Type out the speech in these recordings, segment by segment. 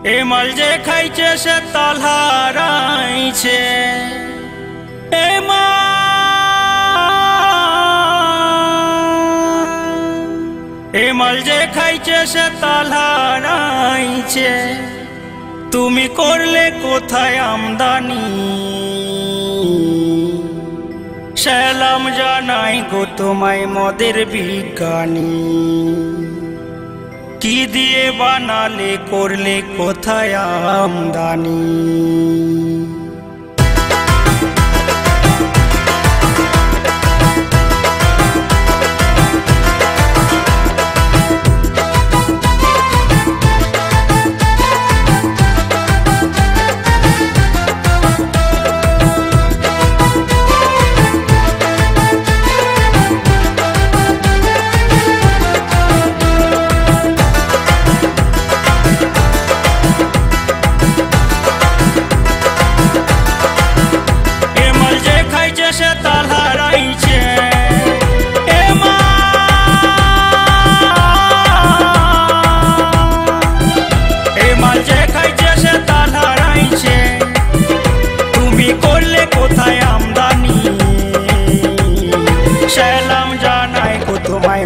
Emil जे खाइछे से तलहाराइछे Emil जे खाइछे से तलहाराइछे तुमी करले कोथाय आमदानी सेलाम जानाई गो तोमाय मदेर बिज्ञानी की दिए बानाले करले कोथाय आमदानी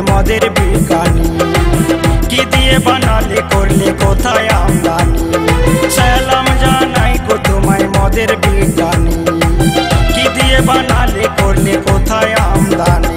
मदेर बिज्ञानी की दिए बनाले करले कोथाय आमदानी सेलाम जानाई गो तोमाय मदेर बिज्ञानी की दिए बनाले करले कोथाय आमदानी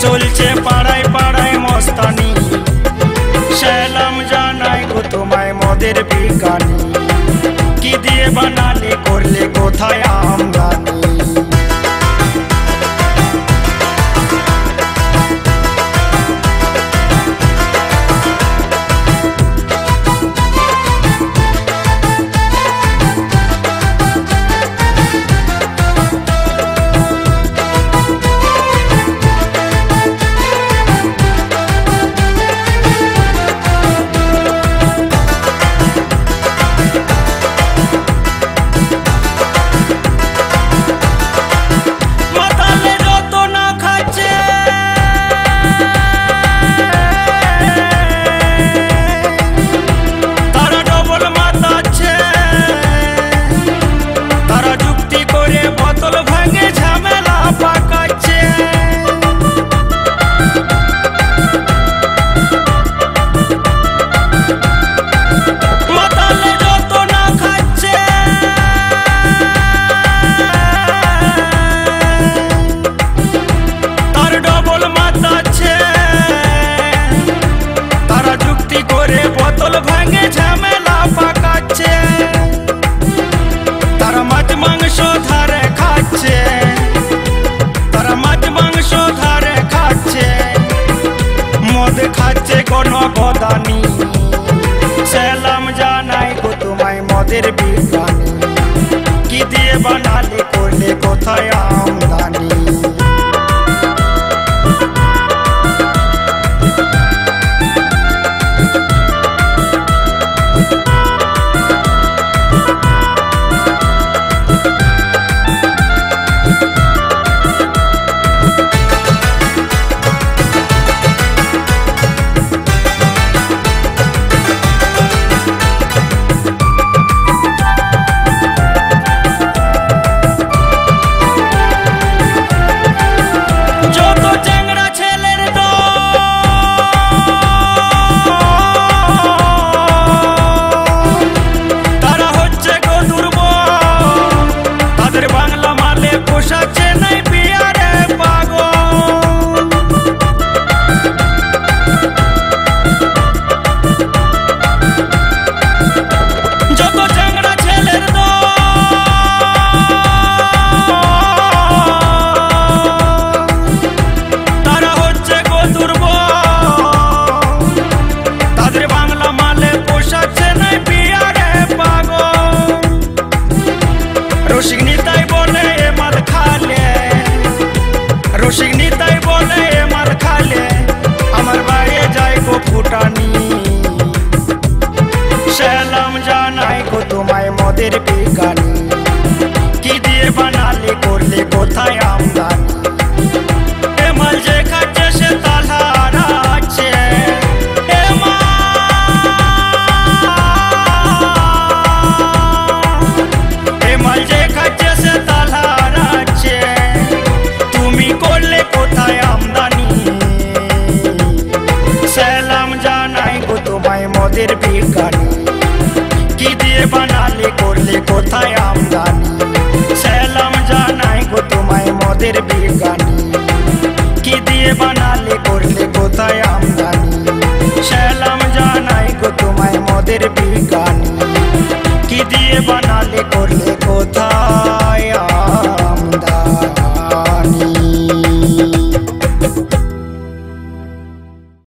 चलছে পাড়ায় পাড়ায় মস্তানি সেলাম জানাই গো তোমায় মদের বিজ্ঞানী কি দিয়ে বানালে করলে কোথায় আমদানি গদানি সেলাম জানাই গো তোমায় মদের বিজ্ঞানী কি দিয়ে বানালে করলে কোথায় আমদানি মদের বিজ্ঞানী কি দিয়ে বানালে করলে কোথায় আমদানি এ মাল যে খাচ্ছে সে তালা হারাচ্ছে এ মাল যে খাচ্ছে সে তালা হারাচ্ছে তুমি করলে কোথায় আমদানি সালাম জানাই গো তোমায় মদের বিজ্ঞানী কি দিয়ে বানালে করলে কোথায়